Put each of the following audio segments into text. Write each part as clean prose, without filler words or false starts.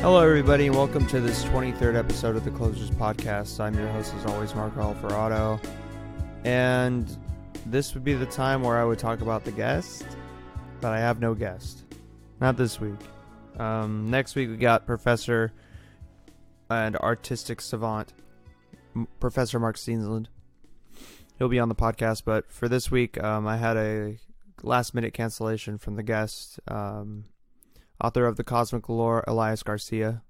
Hello, everybody, and welcome to this 23rd episode of the Closers Podcast. I'm your host, as always, Mark Alvarado, and this would be the time where I would talk about the guest, but I have no guest. Not this week. Next week, we got Professor and artistic savant, Professor Mark Steensland. He'll be on the podcast, but for this week, I had a last-minute cancellation from the guest, author of The Cosmic Lore, Elias Garcia.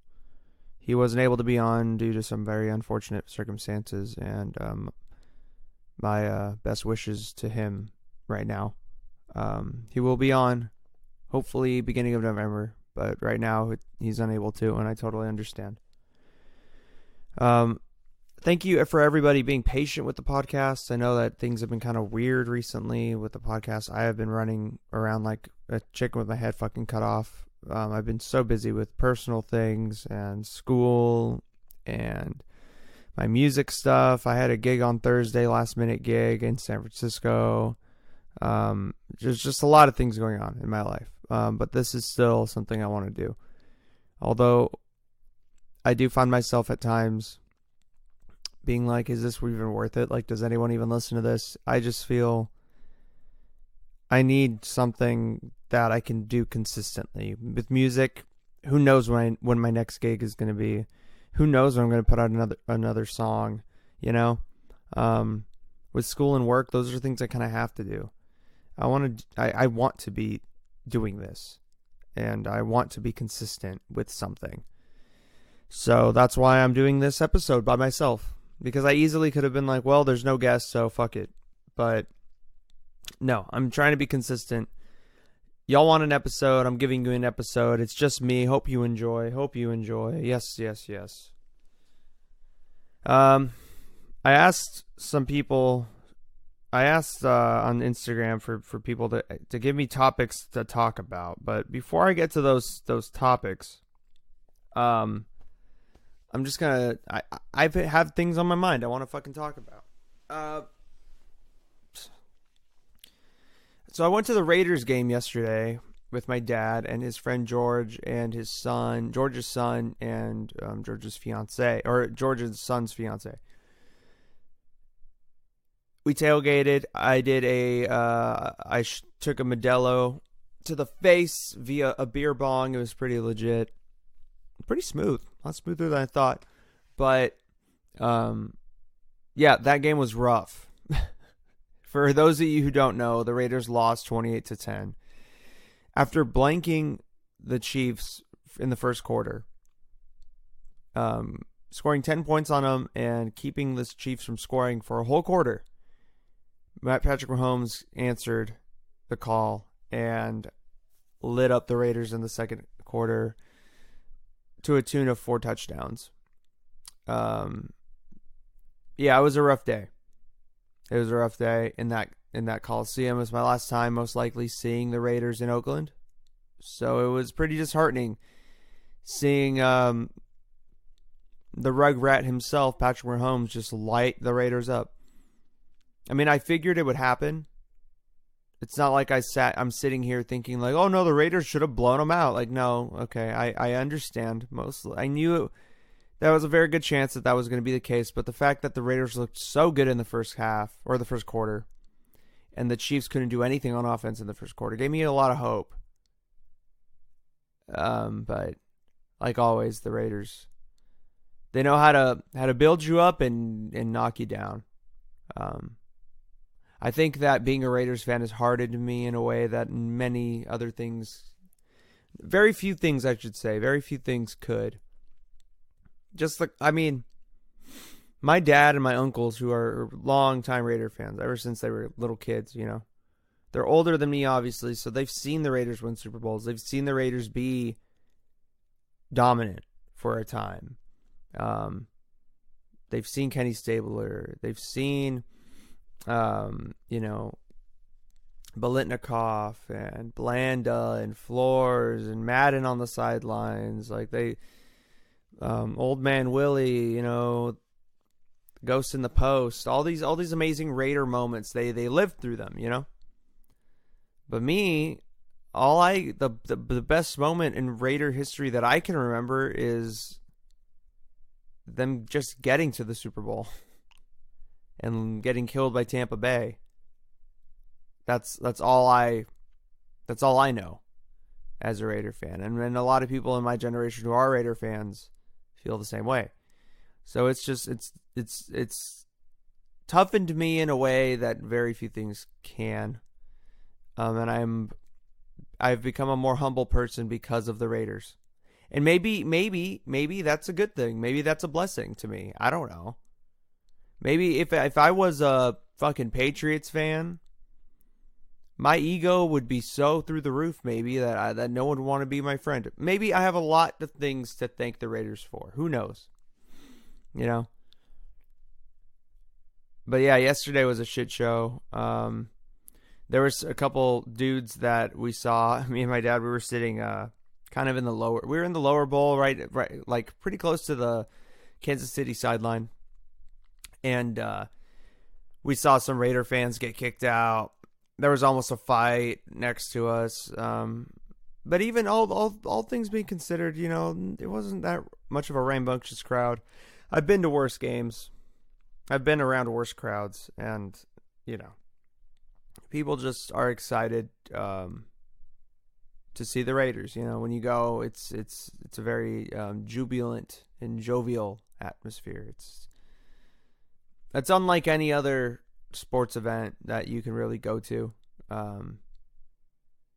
He wasn't able to be on due to some very unfortunate circumstances, and my best wishes to him right now. He will be on, hopefully, beginning of November, but right now he's unable to, and I totally understand. Thank you for everybody being patient with the podcast. I know that things have been kind of weird recently with the podcast. I have been running around like a chicken with my head fucking cut off. I've been so busy with personal things and school and my music stuff. I had a gig on Thursday, last minute gig in San Francisco. There's just a lot of things going on in my life. But this is still something I want to do. Although I do find myself at times being like, is this even worth it? Like, does anyone even listen to this? I just feel I need something that I can do consistently. With music, who knows when my next gig is going to be? Who knows when I'm going to put out another song, you know? With school and work, those are things I kind of have to do. I want to be doing this, and I want to be consistent with something. So that's why I'm doing this episode by myself, because I easily could have been like, well, there's no guest, so fuck it. But no, I'm trying to be consistent. Y'all want an episode, I'm giving you an episode. It's just me. Hope you enjoy. Yes. I asked some people, on Instagram for people to give me topics to talk about. But before I get to those topics, I'm just gonna, I have things on my mind I want to fucking talk about. So I went to the Raiders game yesterday with my dad and his friend George and his son, George's son, and George's fiance, or George's son's fiance. We tailgated. I did took a Modelo to the face via a beer bong. It was pretty legit, pretty smooth, a lot smoother than I thought. But yeah, that game was rough. For those of you who don't know, the Raiders lost 28-10 after blanking the Chiefs in the first quarter, scoring 10 points on them and keeping the Chiefs from scoring for a whole quarter. Patrick Mahomes answered the call and lit up the Raiders in the second quarter to a tune of 4 touchdowns. Yeah, it was a rough day. It was a rough day in that Coliseum. It was my last time, most likely, seeing the Raiders in Oakland. So it was pretty disheartening seeing the Rugrat himself, Patrick Mahomes, just light the Raiders up. I mean, I figured it would happen. It's not like I'm sitting here thinking like, oh no, the Raiders should have blown them out. Like, no, okay, I understand mostly. I knew that was a very good chance that was going to be the case, but the fact that the Raiders looked so good in the first half, or the first quarter, and the Chiefs couldn't do anything on offense in the first quarter gave me a lot of hope. But like always, the Raiders, they know how to build you up and knock you down. I think that being a Raiders fan has hardened me in a way that many other things, very few things could. Just like, I mean, my dad and my uncles, who are longtime Raider fans ever since they were little kids, you know, they're older than me, obviously, so they've seen the Raiders win Super Bowls. They've seen the Raiders be dominant for a time. They've seen Kenny Stabler. They've seen, Biletnikoff and Blanda and Flores and Madden on the sidelines. Like Old Man Willie, Ghost in the Post, all these amazing Raider moments. They lived through them, But me, the best moment in Raider history that I can remember is them just getting to the Super Bowl and getting killed by Tampa Bay. That's all I know as a Raider fan, and a lot of people in my generation who are Raider fans feel the same way. So it's toughened me in a way that very few things can, and I've become a more humble person because of the Raiders. And maybe that's a good thing. Maybe that's a blessing to me. I don't know. Maybe if I was a fucking Patriots fan, my ego would be so through the roof. Maybe that no one would want to be my friend. Maybe I have a lot of things to thank the Raiders for. Who knows? You know. But yeah, yesterday was a shit show. There was a couple dudes that we saw. Me and my dad, we were sitting kind of in the lower. We were in the lower bowl, right, like pretty close to the Kansas City sideline, and we saw some Raider fans get kicked out. There was almost a fight next to us. But even all things being considered, you know, it wasn't that much of a rambunctious crowd. I've been to worse games. I've been around worse crowds, and you know, people just are excited to see the Raiders. You know, when you go, it's a very jubilant and jovial atmosphere. It's unlike any other sports event that you can really go to.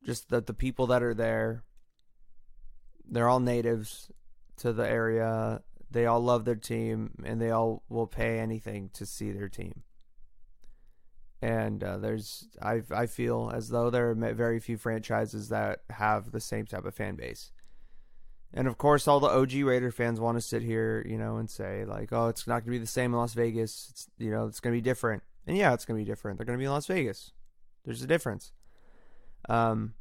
Just that the people that are there, they're all natives to the area. They all love their team, and they all will pay anything to see their team. And I feel as though there are very few franchises that have the same type of fan base. And of course, all the OG Raider fans want to sit here, you know, and say like, "Oh, it's not going to be the same in Las Vegas. It's going to be different." And yeah, it's going to be different. They're going to be in Las Vegas. There's a difference. And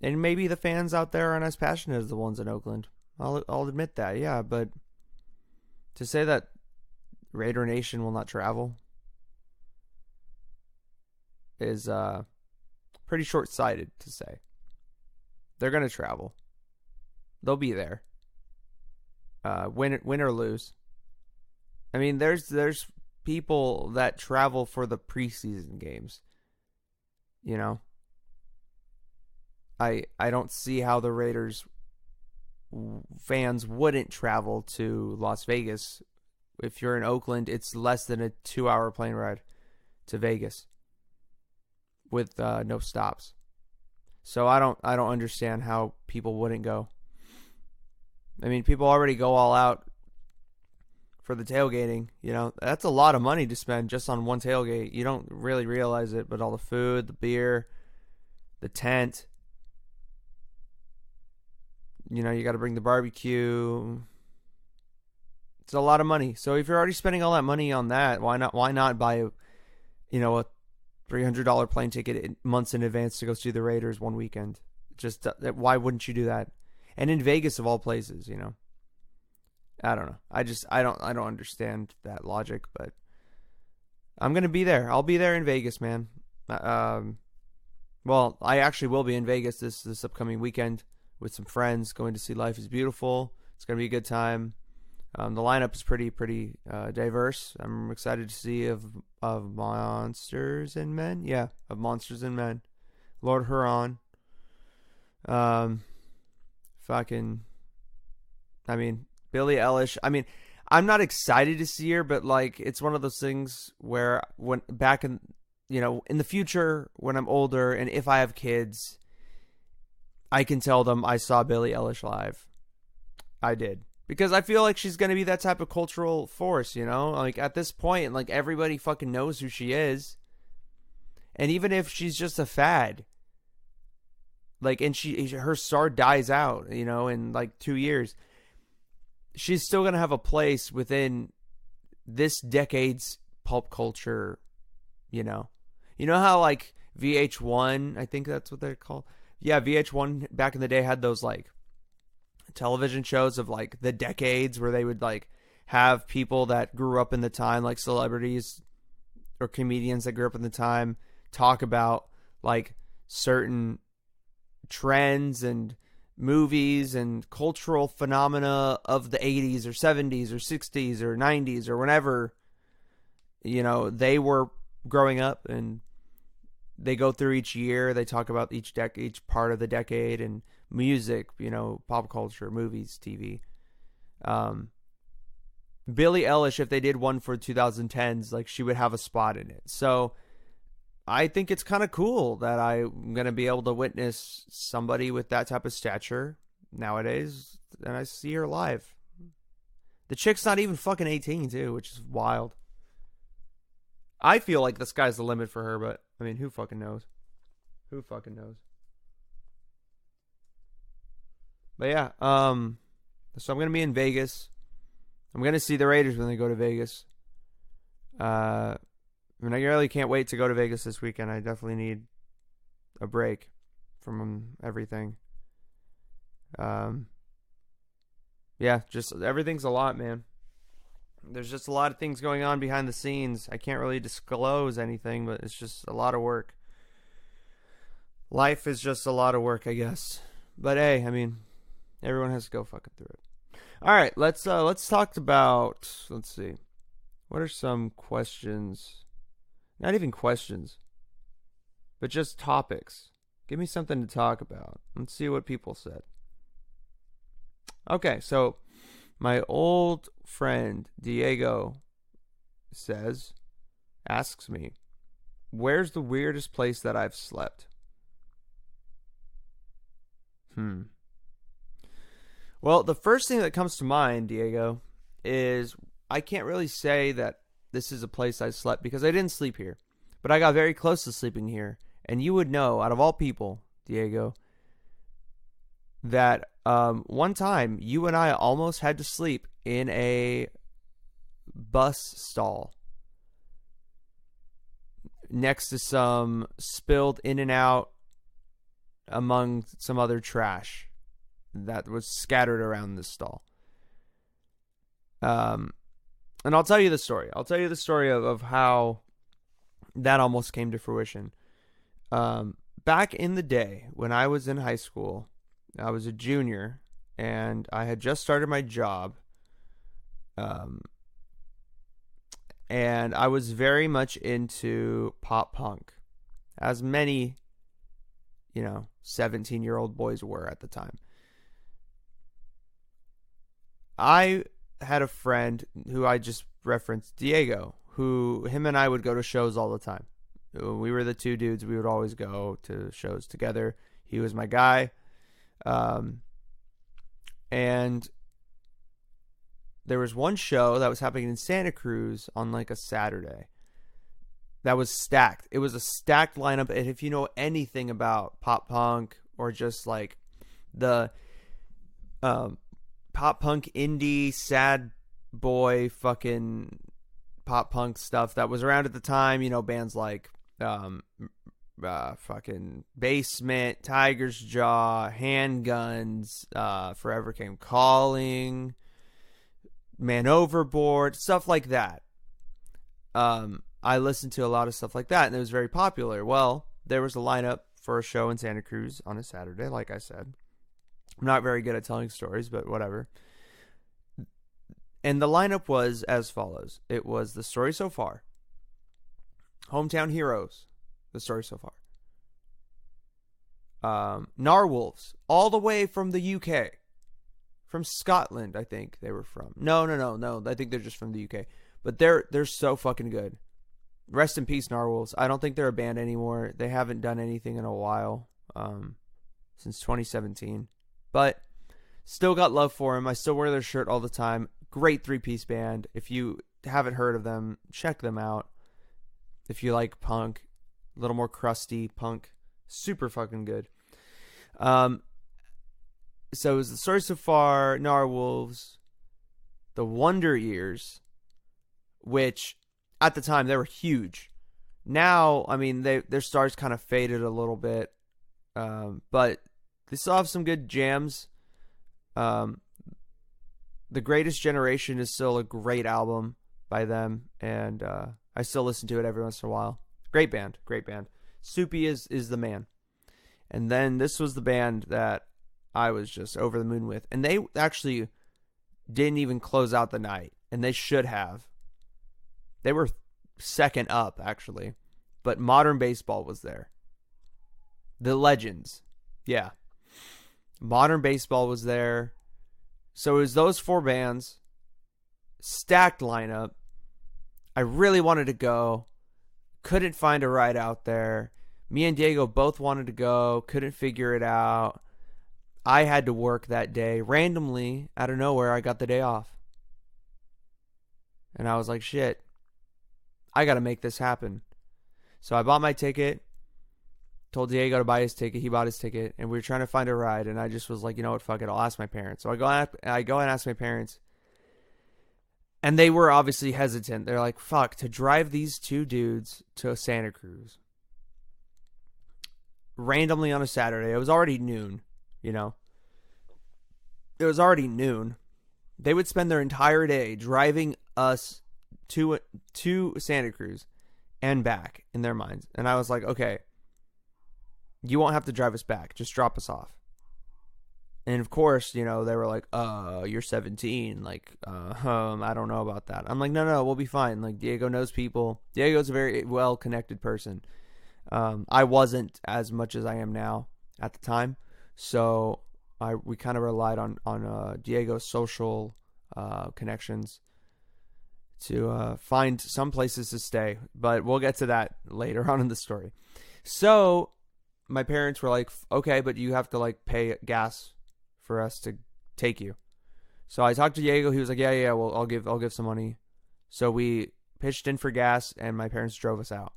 maybe the fans out there aren't as passionate as the ones in Oakland. I'll admit that, yeah. But to say that Raider Nation will not travel is pretty short-sighted to say. They're going to travel. They'll be there. Win or lose. I mean, there's people that travel for the preseason games. You know? I don't see how the Raiders fans wouldn't travel to Las Vegas. If you're in Oakland, it's less than a 2-hour plane ride to Vegas with no stops. So I don't understand how people wouldn't go. I mean, people already go all out for the tailgating. You know, that's a lot of money to spend just on one tailgate. You don't really realize it, but all the food, the beer, the tent. You know, you got to bring the barbecue. It's a lot of money. So if you're already spending all that money on that, why not buy a $300 plane ticket months in advance to go see the Raiders one weekend? Just why wouldn't you do that? And in Vegas of all places, you know. I don't know. I don't understand that logic, but I'm going to be there. I'll be there in Vegas, man. Well, I actually will be in Vegas this upcoming weekend with some friends, going to see Life is Beautiful. It's going to be a good time. The lineup is pretty diverse. I'm excited to see of Monsters and Men. Yeah, of Monsters and Men. Lord Huron. Billie Ellish. I mean, I'm not excited to see her, but like, it's one of those things where when back in the future, when I'm older and if I have kids, I can tell them I saw Billie Ellish live. I did. Because I feel like she's going to be that type of cultural force, you know? Like, at this point, like, everybody fucking knows who she is. And even if she's just a fad, like, and her star dies out, you know, in, like, 2 years, she's still going to have a place within this decade's pulp culture, you know? You know how, like, VH1, I think that's what they're called? Yeah, VH1 back in the day had those, like, television shows of, like, the decades where they would, like, have people that grew up in the time, like celebrities or comedians that grew up in the time, talk about, like, certain trends and movies and cultural phenomena of the 80s or 70s or 60s or 90s or whenever, they were growing up, and they go through each year. They talk about each part of the decade and music, pop culture, movies, TV. Billie Ellish, if they did one for 2010s, like, she would have a spot in it. So I think it's kind of cool that I'm going to be able to witness somebody with that type of stature nowadays, and I see her live. The chick's not even fucking 18 too, which is wild. I feel like the sky's the limit for her, but I mean, who fucking knows? Who fucking knows? But yeah, so I'm going to be in Vegas. I'm going to see the Raiders when they go to Vegas. I really can't wait to go to Vegas this weekend. I definitely need a break from everything. Yeah, just everything's a lot, man. There's just a lot of things going on behind the scenes. I can't really disclose anything, but it's just a lot of work. Life is just a lot of work, I guess. But hey, I mean, everyone has to go fucking through it. All right, let's talk about, let's see. What are some questions? Not even questions, but just topics. Give me something to talk about. Let's see what people said. Okay, so my old friend Diego asks me, where's the weirdest place that I've slept? Well, the first thing that comes to mind, Diego, is I can't really say that this is a place I slept because I didn't sleep here. But I got very close to sleeping here. And you would know, out of all people, Diego, that one time you and I almost had to sleep in a bus stall next to some spilled in and out among some other trash that was scattered around this stall. And I'll tell you the story. I'll tell you the story of how that almost came to fruition. Back in the day when I was in high school, I was a junior and I had just started my job. And I was very much into pop punk, as many, 17-year-old boys were at the time. I had a friend who I just referenced, Diego, him and I would go to shows all the time. We were the two dudes. We would always go to shows together. He was my guy. And there was one show that was happening in Santa Cruz on like a Saturday that was stacked. It was a stacked lineup. And if you know anything about pop punk or just like the pop punk indie sad boy fucking pop punk stuff that was around at the time, bands like fucking Basement, Tiger's Jaw, Handguns, Forever Came Calling, Man Overboard, stuff like that. I listened to a lot of stuff like that, and it was very popular. Well, there was a lineup for a show in Santa Cruz on a Saturday, like I said. I'm not very good at telling stories, but whatever. And the lineup was as follows. It was The Story So Far, Hometown Heroes, The Story So Far, Narwhals, all the way from the UK. From Scotland, I think they were from. No. I think they're just from the UK. But they're so fucking good. Rest in peace, Narwhals. I don't think they're a band anymore. They haven't done anything in a while, since 2017. But still got love for them. I still wear their shirt all the time. Great three-piece band. If you haven't heard of them, check them out. If you like punk, a little more crusty punk, super fucking good. So it was The Story So Far, Narwhals, The Wonder Years, which at the time they were huge. Now, I mean, their stars kind of faded a little bit, but they still have some good jams. The Greatest Generation is still a great album by them, and I still listen to it every once in a while. Great band. Soupy is the man. And then this was the band that I was just over the moon with. And they actually didn't even close out the night. And they should have. They were second up, actually. But Modern Baseball was there. The Legends. Yeah. Modern Baseball was there. So it was those 4 bands. Stacked lineup. I really wanted to go. Couldn't find a ride out there. Me and Diego both wanted to go. Couldn't figure it out. I had to work that day. Randomly, out of nowhere, I got the day off. And I was like, shit. I got to make this happen. So I bought my ticket. Told Diego to buy his ticket. He bought his ticket. And we were trying to find a ride. And I just was like, you know what? Fuck it. I'll ask my parents. So I go and ask my parents. And they were obviously hesitant. They're like, fuck, to drive these 2 dudes to Santa Cruz randomly on a Saturday. It was already noon, you know. It was already noon. They would spend their entire day driving us to Santa Cruz and back in their minds. And I was like, okay, you won't have to drive us back. Just drop us off. And of course, you know, they were like, you're 17. Like, I don't know about that. I'm like, no, we'll be fine. Like, Diego knows people. Diego's a very well-connected person. I wasn't as much as I am now at the time. So we kind of relied on Diego's social connections to find some places to stay. But we'll get to that later on in the story. So my parents were like, okay, but you have to like pay gas for us to take you. So I talked to Diego. He was like, yeah, well, I'll give some money. So we pitched in for gas, and my parents drove us out.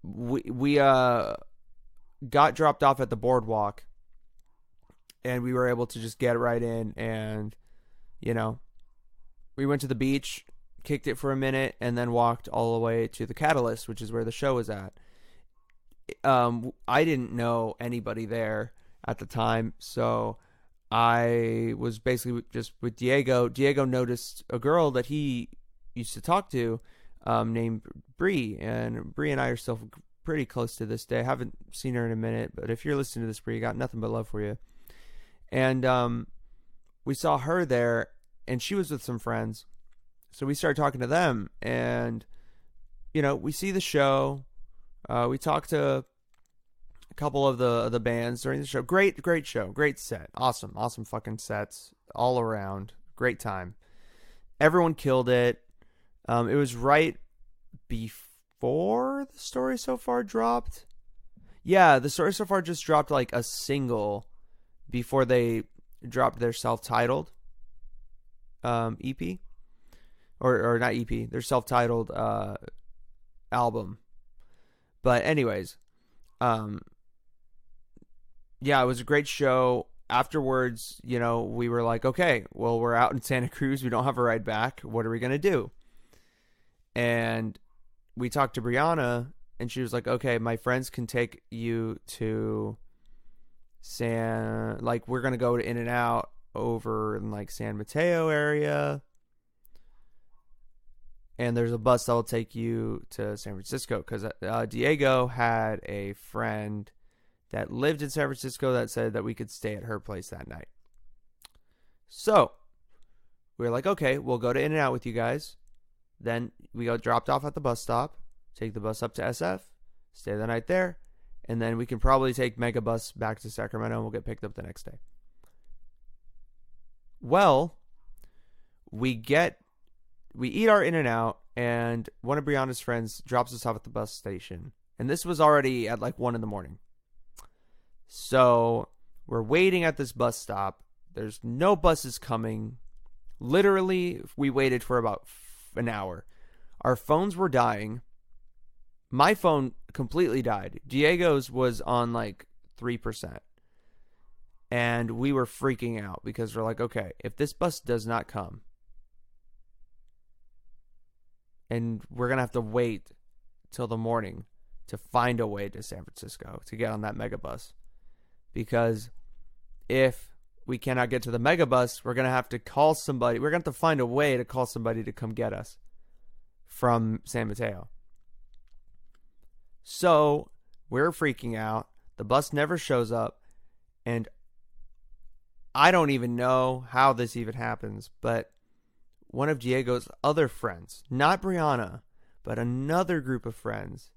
We got dropped off at the boardwalk, and we were able to just get right in, and you know, we went to the beach, kicked it for a minute, and then walked all the way to the Catalyst, which is where the show was at. I didn't know anybody there at the time, so I was basically just with Diego. Diego noticed a girl that he used to talk to, named Bree, and Bree and I are still pretty close to this day. I haven't seen her in a minute, but if you're listening to this, Bree, got nothing but love for you. And we saw her there, and she was with some friends, so we started talking to them, and you know, we see the show. We talked to a couple of the bands during the show. Great show. Great set. Awesome fucking sets all around. Great time. Everyone killed it. It was right before the Story So Far dropped. Yeah, the Story So Far just dropped like a single before they dropped their self-titled EP. Or not EP, their self-titled album. But anyways, yeah, it was a great show. Afterwards, you know, we were like, okay, well, we're out in Santa Cruz. We don't have a ride back. What are we going to do? And we talked to Brianna, and she was like, okay, my friends can take you to we're going to go to In-N-Out over in like San Mateo area. And there's a bus that will take you to San Francisco, because Diego had a friend that lived in San Francisco that said that we could stay at her place that night. So we were like, okay, we'll go to In-N-Out with you guys. Then we got dropped off at the bus stop, take the bus up to SF, stay the night there, and then we can probably take Megabus back to Sacramento, and we'll get picked up the next day. Well, we eat our In-N-Out, and one of Brianna's friends drops us off at the bus station. And this was already at like 1 a.m. So we're waiting at this bus stop. There's no buses coming. Literally, we waited for about an hour. Our phones were dying. My phone completely died. Diego's was on like 3%. And we were freaking out because we're like, okay, if this bus does not come, and we're going to have to wait till the morning to find a way to San Francisco to get on that megabus. Because if we cannot get to the megabus, we're going to have to call somebody. We're going to have to find a way to call somebody to come get us from San Mateo. So we're freaking out. The bus never shows up, and I don't even know how this even happens, but one of Diego's other friends, not Brianna, but another group of friends,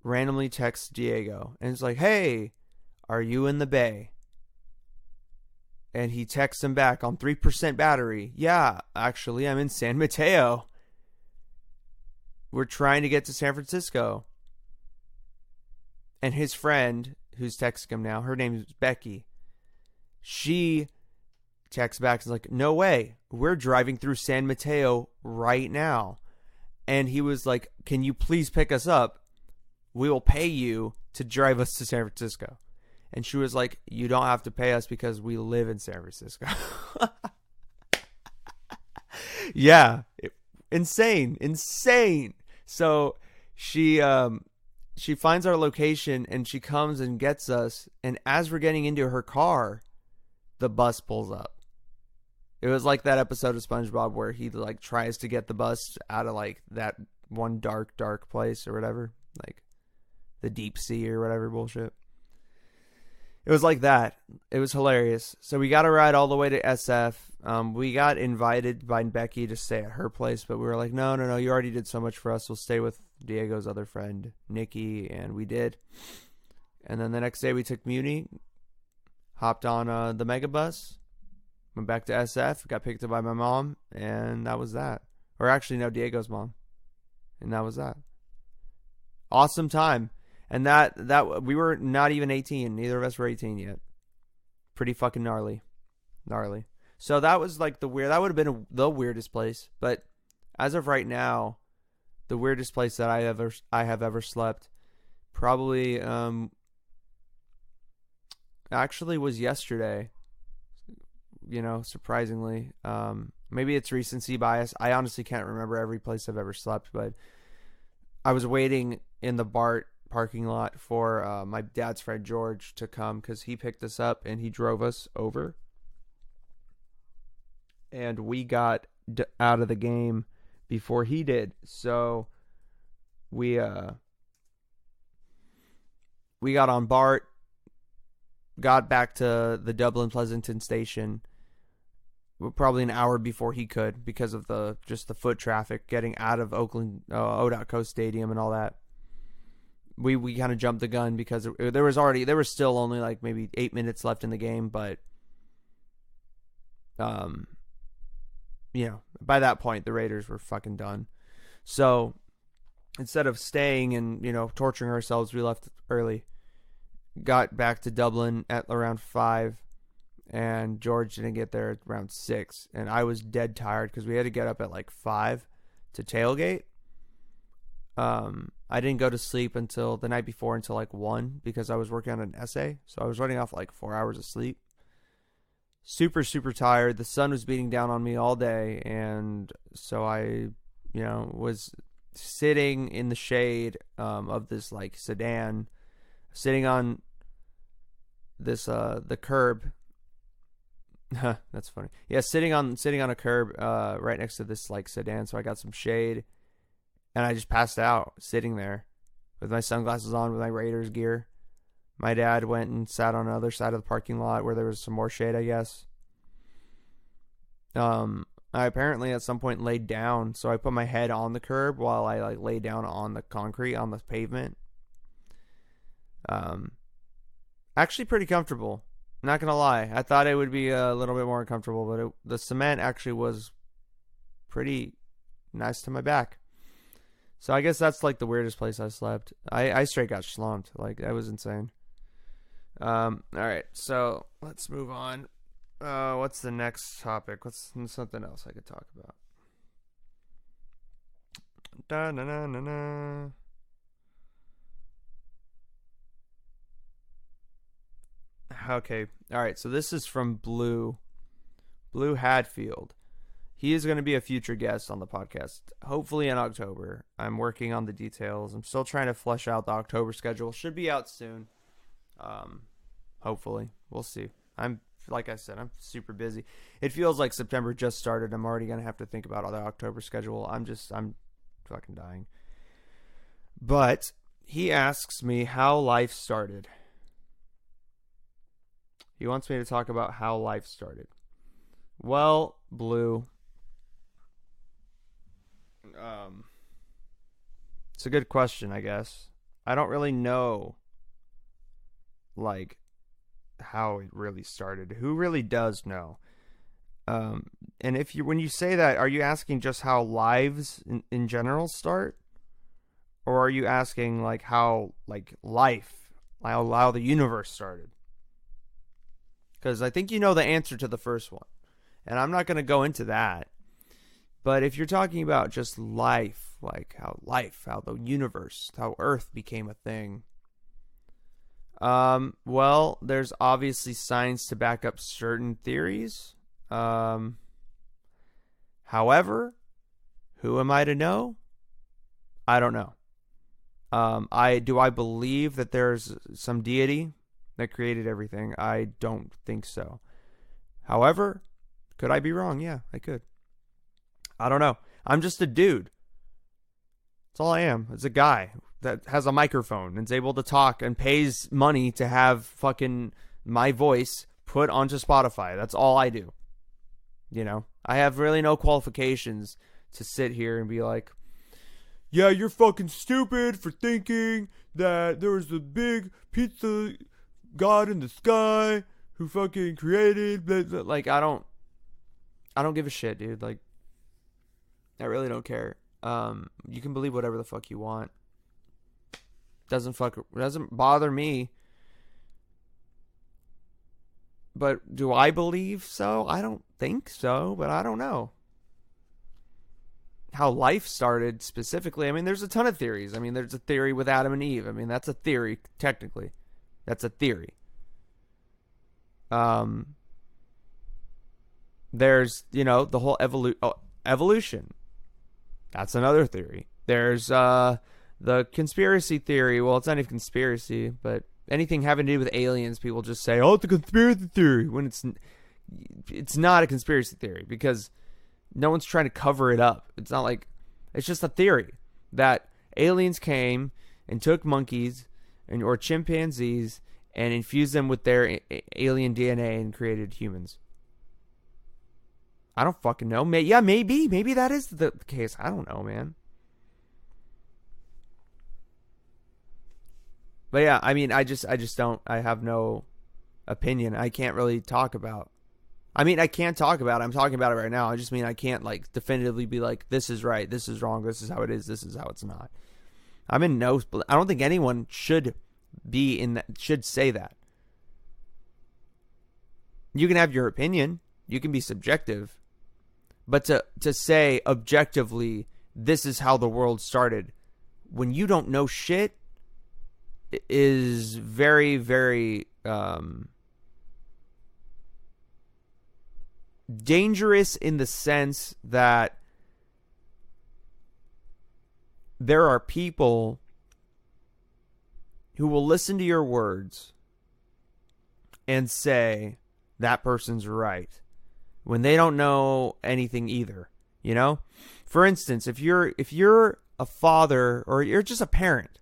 randomly texts Diego, and it's like, hey, are you in the Bay? And he texts him back on 3% battery. Yeah, actually, I'm in San Mateo. We're trying to get to San Francisco. And his friend, who's texting him now, her name is Becky. She texts back and is like, no way. We're driving through San Mateo right now. And he was like, can you please pick us up? We will pay you to drive us to San Francisco. And she was like, you don't have to pay us because we live in San Francisco. Yeah. Insane. So she finds our location and she comes and gets us. And as we're getting into her car, the bus pulls up. It was like that episode of SpongeBob where he like tries to get the bus out of like that one dark place or whatever. Like the deep sea or whatever bullshit. It was like that. It was hilarious. So we got a ride all the way to SF. We got invited by Becky to stay at her place, but we were like, no, you already did so much for us. We'll stay with Diego's other friend, Nikki, and we did. And then the next day we took Muni, hopped on the megabus, went back to SF, got picked up by my mom, and that was that. Or actually, no, Diego's mom. And that was that. Awesome time. And that we were not even 18. Neither of us were 18 yet. Pretty fucking gnarly. So that was like that would have been the weirdest place. But as of right now, the weirdest place that I have ever slept probably actually was yesterday. You know, surprisingly. Maybe it's recency bias. I honestly can't remember every place I've ever slept, but I was waiting in the BART parking lot for my dad's friend George to come because he picked us up and he drove us over. And we got out of the game before he did. So we got on BART, got back to the Dublin Pleasanton station probably an hour before he could because of the foot traffic getting out of Oakland O.Co Stadium and all that. We kind of jumped the gun because there was still only like maybe 8 minutes left in the game, but you know, by that point the Raiders were fucking done. So instead of staying and, you know, torturing ourselves, we left early. Got back to Dublin at around 5, and George didn't get there at around 6, and I was dead tired because we had to get up at like 5 to tailgate. I didn't go to sleep until the night before until like 1 because I was working on an essay, so I was running off like 4 hours of sleep. Super, super tired. The sun was beating down on me all day, and so I, you know, was sitting in the shade of this like sedan, sitting on this the curb. That's funny. Yeah, sitting on a curb right next to this like sedan, so I got some shade, and I just passed out sitting there with my sunglasses on with my Raiders gear. My dad went and sat on the other side of the parking lot where there was some more shade, I guess. I apparently at some point laid down, so I put my head on the curb while I like lay down on the concrete on the pavement. Actually pretty comfortable. Not gonna lie, I thought it would be a little bit more uncomfortable, but the cement actually was pretty nice to my back. So I guess that's like the weirdest place I slept. I straight got slumped. Like, that was insane. Alright, so let's move on. What's the next topic? What's something else I could talk about? Da-na-na-na-na. Okay, alright, so this is from Blue Hadfield. He is going to be a future guest on the podcast, hopefully in October. I'm working on the details. I'm still trying to flesh out the October schedule. Should be out soon. Hopefully. We'll see. Like I said, I'm super busy. It feels like September just started. I'm already going to have to think about the October schedule. I'm fucking dying. But He asks me how life started. He wants me to talk about how life started. Well, Blue, it's a good question, I guess. I don't really know, like, how it really started. Who really does know? And when you say that, are you asking just how lives in general start? Or are you asking, like, how, like, life, how the universe started? Because I think you know the answer to the first one. And I'm not going to go into that. But if you're talking about just life, like how the universe, how Earth became a thing. Well, there's obviously science to back up certain theories. However, who am I to know? I don't know. I believe that there's some deity that created everything? I don't think so. However, could I be wrong? Yeah, I could. I don't know. I'm just a dude. That's all I am. It's a guy that has a microphone and is able to talk and pays money to have fucking my voice put onto Spotify. That's all I do. You know, I have really no qualifications to sit here and be like, yeah, you're fucking stupid for thinking that there was a big pizza god in the sky who fucking created blah, blah. Like, I don't give a shit, dude. Like, I really don't care. You can believe whatever the fuck you want. Doesn't bother me. But do I believe so? I don't think so, but I don't know. How life started specifically, I mean, there's a ton of theories. I mean, there's a theory with Adam and Eve. I mean, that's a theory, technically. That's a theory. There's, the whole evolution. That's another theory. There's the conspiracy theory. Well, it's not even conspiracy, but anything having to do with aliens, people just say, oh, it's a conspiracy theory, when it's not a conspiracy theory, because no one's trying to cover it up. It's not like, it's just a theory that aliens came and took monkeys or chimpanzees and infused them with their alien DNA and created humans. I don't fucking know. Maybe that is the case. I don't know, man. But yeah, I mean, I just don't. I have no opinion. I can't really talk about. I mean, I can talk about it. I'm talking about it right now. I just mean I can't, like, definitively be like, this is right, this is wrong, this is how it is, this is how it's not. I'm in no. I don't think anyone should be in that. Should say that. You can have your opinion. You can be subjective. But to say objectively, this is how the world started, when you don't know shit, is very, very dangerous, in the sense that there are people who will listen to your words and say that person's right when they don't know anything either. For instance, if you're a father or you're just a parent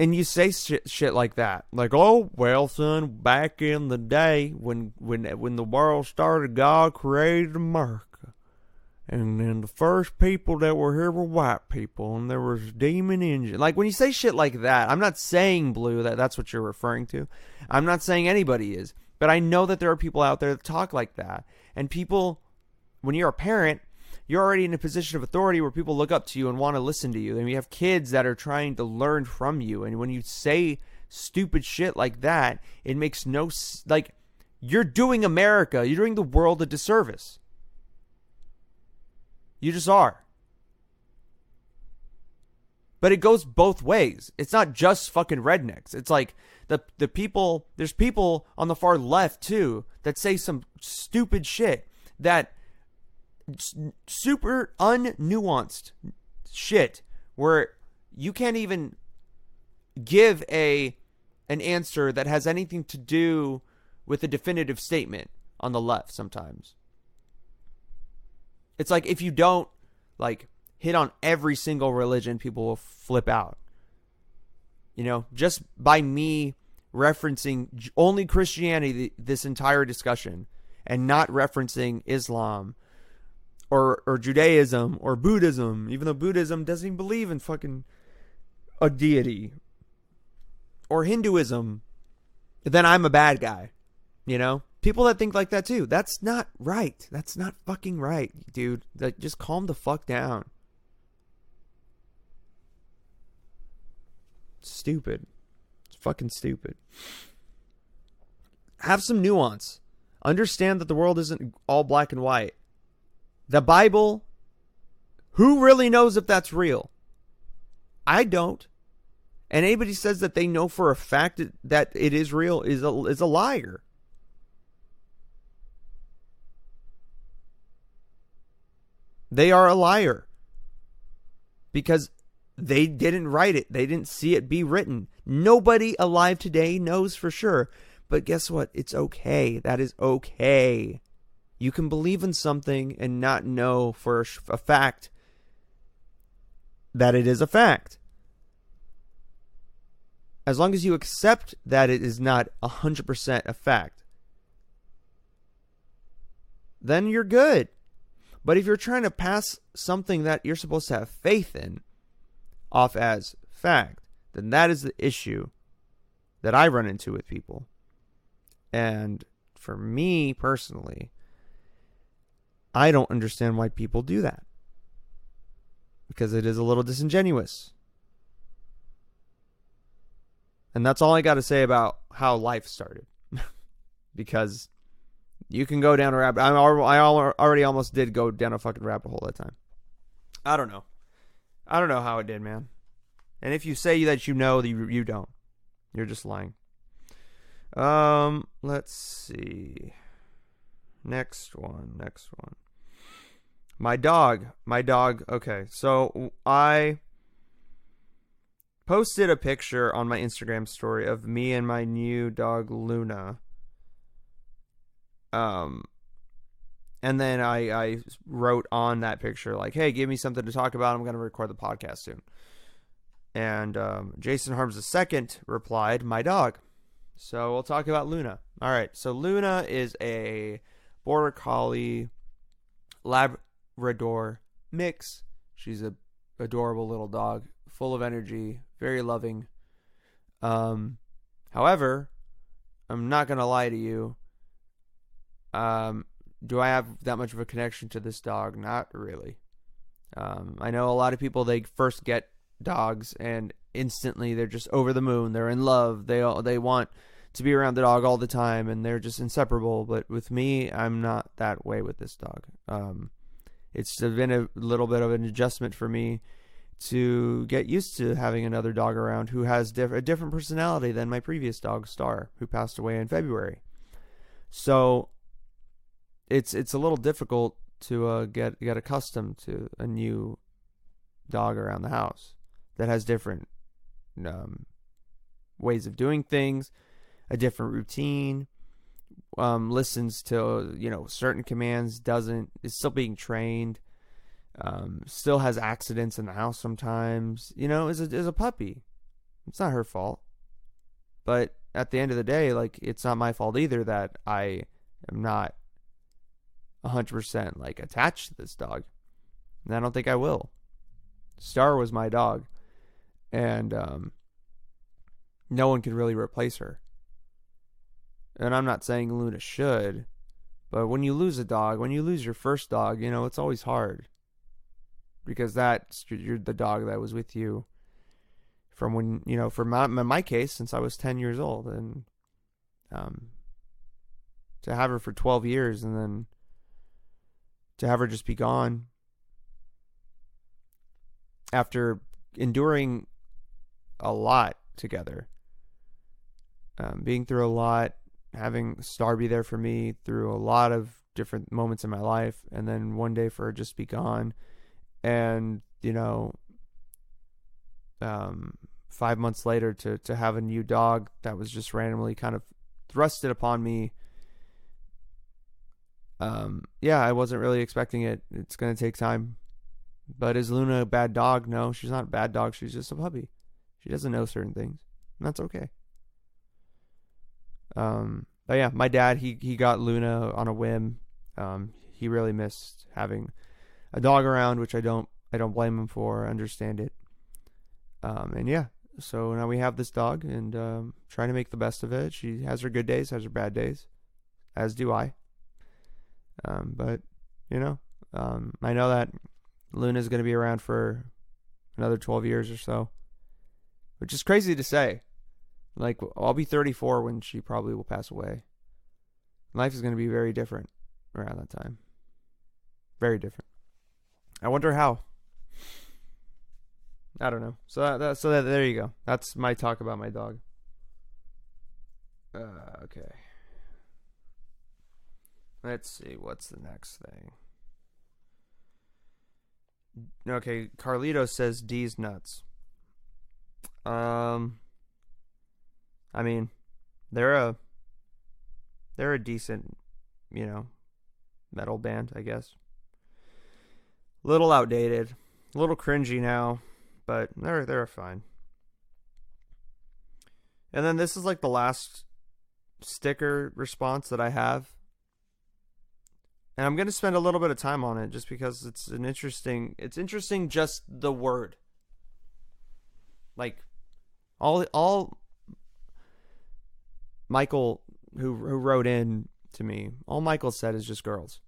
and you say shit like that, like, oh, well, son, back in the day when the world started, God created America. And then the first people that were here were white people, and there was demon engine. Like, when you say shit like that, I'm not saying, Blue, that that's what you're referring to. I'm not saying anybody is. But I know that there are people out there that talk like that. And people, when you're a parent, you're already in a position of authority where people look up to you and want to listen to you. And you have kids that are trying to learn from you. And when you say stupid shit like that, it makes no... Like, you're doing America, you're doing the world a disservice. You just are. But it goes both ways. It's not just fucking rednecks. It's like the people... There's people on the far left, too, that say some stupid shit that... super unnuanced shit where you can't even give an answer that has anything to do with a definitive statement on the left sometimes. It's like, if you don't, like, hit on every single religion, people will flip out. You know, just by me referencing only Christianity this entire discussion and not referencing Islam or Judaism or Buddhism, even though Buddhism doesn't even believe in fucking a deity, or Hinduism, then I'm a bad guy. You know? People that think like that too. That's not right. That's not fucking right, dude. Like, just calm the fuck down. Stupid. It's fucking stupid. Have some nuance. Understand that the world isn't all black and white. The Bible, who really knows if that's real? I don't. And anybody says that they know for a fact that it is real is a liar. They are a liar. Because they didn't write it. They didn't see it be written. Nobody alive today knows for sure. But guess what? It's okay. That is okay. You can believe in something and not know for a fact that it is a fact. As long as you accept that it is not 100% a fact, then you're good. But if you're trying to pass something that you're supposed to have faith in off as fact, then that is the issue that I run into with people. And for me personally, I don't understand why people do that. Because it is a little disingenuous. And that's all I got to say about how life started. Because you can go down a rabbit. I already almost did go down a fucking rabbit hole that time. I don't know. I don't know how it did, man. And if you say that you know, you don't. You're just lying. Let's see. Next one. My dog. Okay, so I posted a picture on my Instagram story of me and my new dog Luna. And then I wrote on that picture like, hey, give me something to talk about. I'm going to record the podcast soon. And Jason Harms II replied, my dog. So we'll talk about Luna. All right. So Luna is a Border Collie Labrador mix. She's a adorable little dog, full of energy, very loving. However, I'm not going to lie to you. Do I have that much of a connection to this dog? Not really. I know a lot of people, they first get dogs and instantly they're just over the moon. They're in love. They want to be around the dog all the time and they're just inseparable. But with me, I'm not that way with this dog. It's been a little bit of an adjustment for me to get used to having another dog around who has a different personality than my previous dog, Star, who passed away in February. So it's a little difficult to get accustomed to a new dog around the house that has different ways of doing things, a different routine, listens to certain commands, is still being trained, still has accidents in the house sometimes. Is a puppy. It's not her fault, but at the end of the day, like, it's not my fault either that I am not 100% like attached to this dog, and I don't think I will. Star was my dog, and no one could really replace her. And I'm not saying Luna should, but when you lose a dog, when you lose your first dog, it's always hard, because you're the dog that was with you from when, for my case, since I was 10 years old, and to have her for 12 years and then to have her just be gone after enduring a lot together, being through a lot, having Star be there for me through a lot of different moments in my life, and then one day for her just be gone, and 5 months later to have a new dog that was just randomly kind of thrusted upon me. I wasn't really expecting it. It's going to take time. But is Luna a bad dog? No, she's not a bad dog. She's just a puppy. She doesn't know certain things. And that's okay. But yeah, my dad, he got Luna on a whim. He really missed having a dog around, which I don't blame him for. I understand it. And yeah, so now we have this dog, and trying to make the best of it. She has her good days, has her bad days, as do I. But you know, I know that Luna's going to be around for another 12 years or so, which is crazy to say. Like, I'll be 34 when she probably will pass away. Life is going to be very different around that time. Very different. I wonder how. I don't know. So there you go. That's my talk about my dog. Okay. Let's see. What's the next thing? Okay, Carlito says D's nuts. I mean, they're a decent, metal band, I guess. A little outdated, a little cringy now, but they're fine. And then this is like the last sticker response that I have. And I'm going to spend a little bit of time on it just because it's interesting just the word. Like all Michael who wrote in to me, all Michael said is just girls.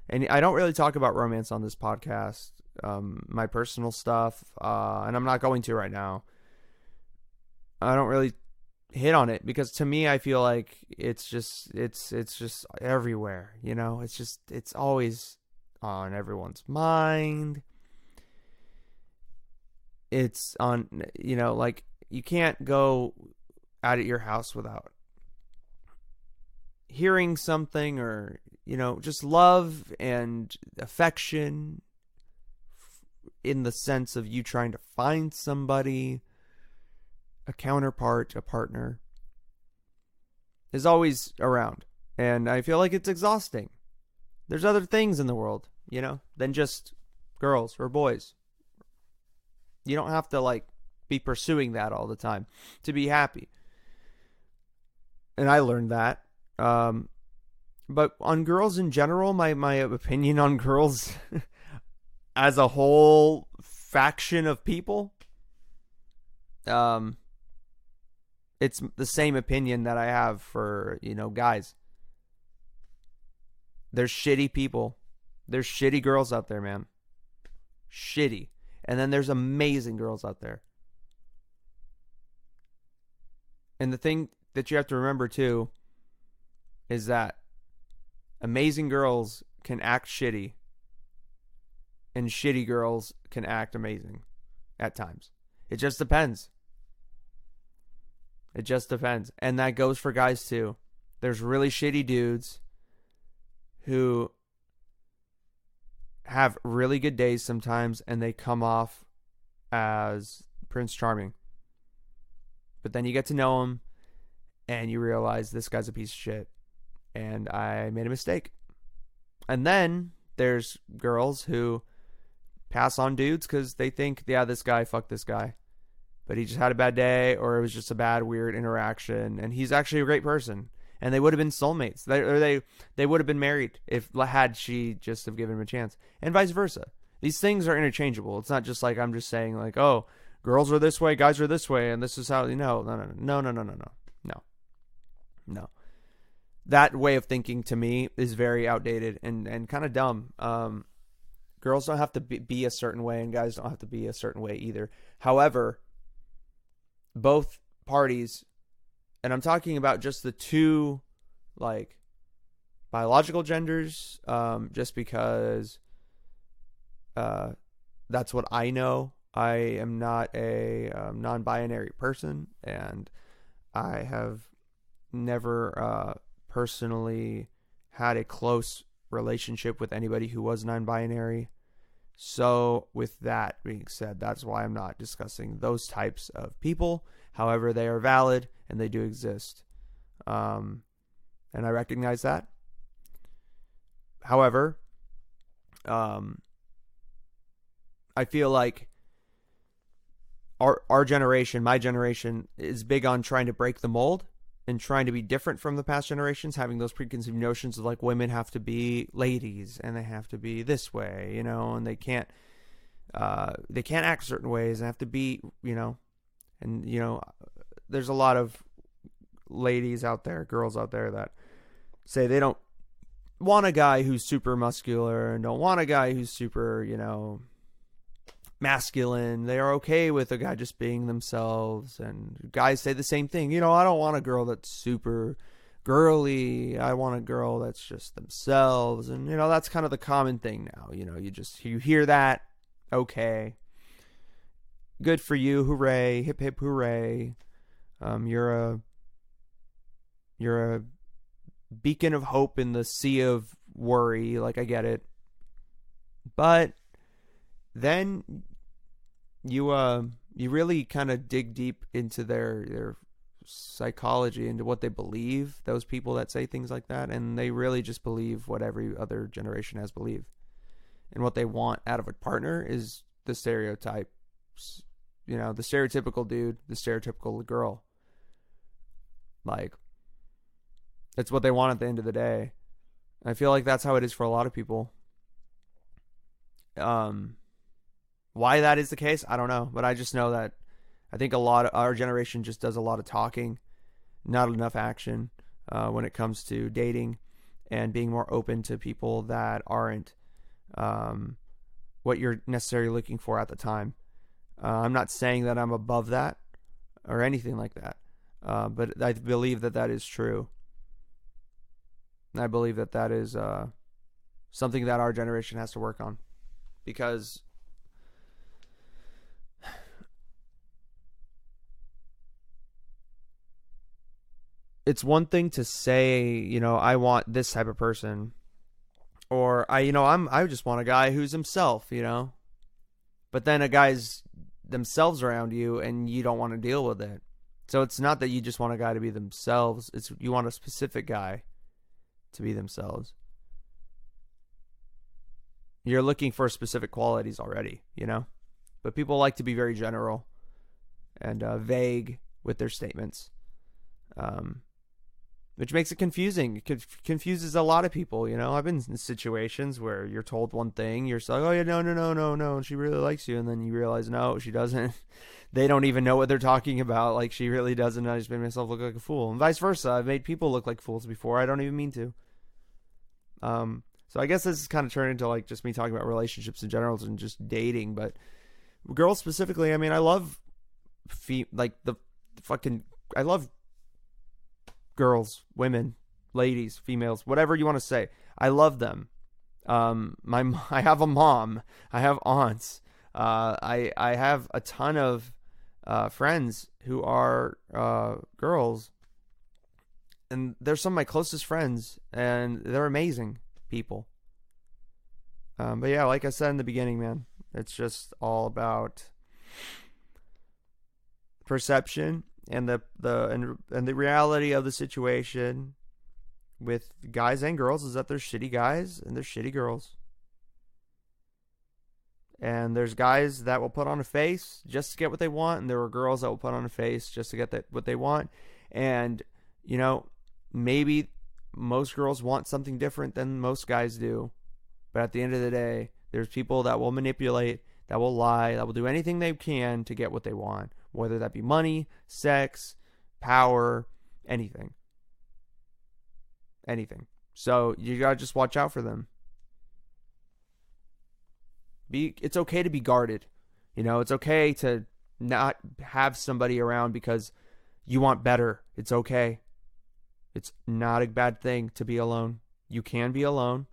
And I don't really talk about romance on this podcast, my personal stuff, and I'm not going to right now. I don't really hit on it because to me I feel like it's just everywhere, it's always on everyone's mind. It's on, like you can't go out at your house without hearing something or just love and affection in the sense of you trying to find somebody, a counterpart, a partner, is always around. And I feel like it's exhausting. There's other things in the world, than just girls or boys. You don't have to be pursuing that all the time to be happy. And I learned that. But on girls in general, my opinion on girls as a whole faction of people, it's the same opinion that I have for, guys. There's shitty people. There's shitty girls out there, man. Shitty. And then there's amazing girls out there. And the thing that you have to remember too is that amazing girls can act shitty and shitty girls can act amazing at times. It just depends. It just depends. And that goes for guys too. There's really shitty dudes who have really good days sometimes and they come off as Prince Charming. But then you get to know him and you realize this guy's a piece of shit and I made a mistake. And then there's girls who pass on dudes because they think, yeah, this guy, fuck this guy. But he just had a bad day or it was just a bad, weird interaction. And he's actually a great person. And they would have been soulmates. They would have been married had she just have given him a chance. And vice versa. These things are interchangeable. It's not just like I'm just saying oh, girls are this way, guys are this way, and this is how, No. That way of thinking to me is very outdated and kind of dumb. Girls don't have to be a certain way and guys don't have to be a certain way either. However, both parties, and I'm talking about just the two biological genders, just because that's what I know. I am not a non-binary person, and I have never personally had a close relationship with anybody who was non-binary. So with that being said, that's why I'm not discussing those types of people. However, they are valid and they do exist. And I recognize that. However, I feel like our generation, my generation, is big on trying to break the mold and trying to be different from the past generations, having those preconceived notions of like women have to be ladies and they have to be this way, you know, and they can't act certain ways and have to be, you know, and, you know, there's a lot of ladies out there, girls out there that say they don't want a guy who's super muscular and don't want a guy who's super, you know, masculine. They are okay with a guy just being themselves. And guys say the same thing. You know, I don't want a girl that's super girly. I want a girl that's just themselves. And, you know, that's kind of the common thing now. You know, you hear that. Okay. Good for you. Hooray. Hip hip hooray. You're a beacon of hope in the sea of worry. Like, I get it. But then you really kind of dig deep into their psychology, into what they believe, those people that say things like that, and they really just believe what every other generation has believed. And what they want out of a partner is the stereotypes, you know, the stereotypical dude, the stereotypical girl. Like, that's what they want at the end of the day. I feel like that's how it is for a lot of people. Why that is the case, I don't know. But I just know that I think a lot of our generation just does a lot of talking, not enough action when it comes to dating and being more open to people that aren't what you're necessarily looking for at the time. I'm not saying that I'm above that or anything like that. But I believe that that is true. And I believe that that is something that our generation has to work on. Because it's one thing to say, you know, I want this type of person. Or I just want a guy who's himself, you know. But then a guy's themselves around you and you don't want to deal with it. So it's not that you just want a guy to be themselves. It's you want a specific guy to be themselves. You're looking for specific qualities already, you know. But people like to be very general and vague with their statements, which makes it confusing. It confuses a lot of people, you know. I've been in situations where you're told one thing, you're like, oh yeah, no, she really likes you, and then you realize no, she doesn't. They don't even know what they're talking about. Like, she really doesn't. I just made myself look like a fool, and vice versa. I've made people look like fools before. I don't even mean to. So I guess this is kind of turned into like just me talking about relationships in general and just dating, but girls specifically. I mean, I love I love girls, women, ladies, females, whatever you want to say. I love them. I have a mom. I have aunts. I have a ton of friends who are girls, and they're some of my closest friends, and they're amazing people. But yeah, like I said in the beginning, man, it's just all about perception and the reality of the situation with guys and girls is that there's shitty guys and there's shitty girls. And there's guys that will put on a face just to get what they want, and there are girls that will put on a face just to get what they want. And, you know, maybe most girls want something different than most guys do. But at the end of the day, there's people that will manipulate, that will lie, that will do anything they can to get what they want. Whether that be money, sex, power, anything. Anything. So you gotta just watch out for them. It's okay to be guarded. You know, it's okay to not have somebody around because you want better. It's okay. It's not a bad thing to be alone. You can be alone,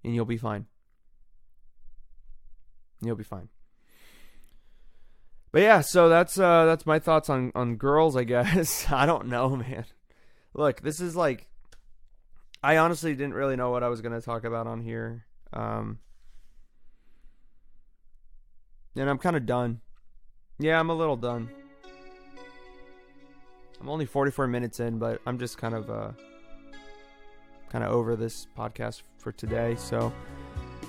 and you'll be fine. You'll be fine. But yeah, so that's my thoughts on girls, I guess. I don't know, man. Look, this is like, I honestly didn't really know what I was going to talk about on here. And I'm kind of done. Yeah, I'm a little done. I'm only 44 minutes in, but I'm just kind of over this podcast for today. So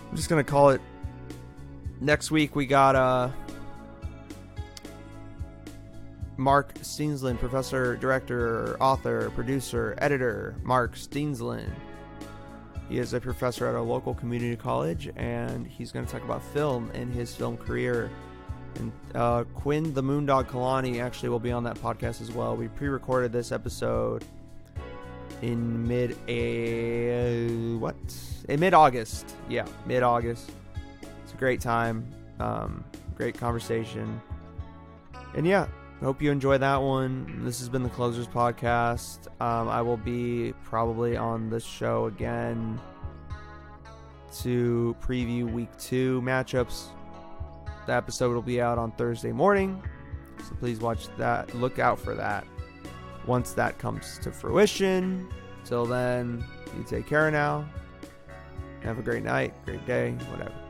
I'm just going to call it Next week we got Mark Steensland, professor, director, author, producer, editor. Mark Steensland. He is a professor at a local community college, and he's going to talk about film and his film career. And Quinn the Moondog Kalani actually will be on that podcast as well. We pre-recorded this episode in mid-August. Yeah, mid-August. It's a great time. Great conversation. And yeah, hope you enjoy that one. This has been the Closers Podcast. I will be probably on the show again to preview week 2 matchups. The episode will be out on Thursday morning, so please watch that. Look out for that once that comes to fruition. Till then, you take care now. Have a great night, great day, whatever.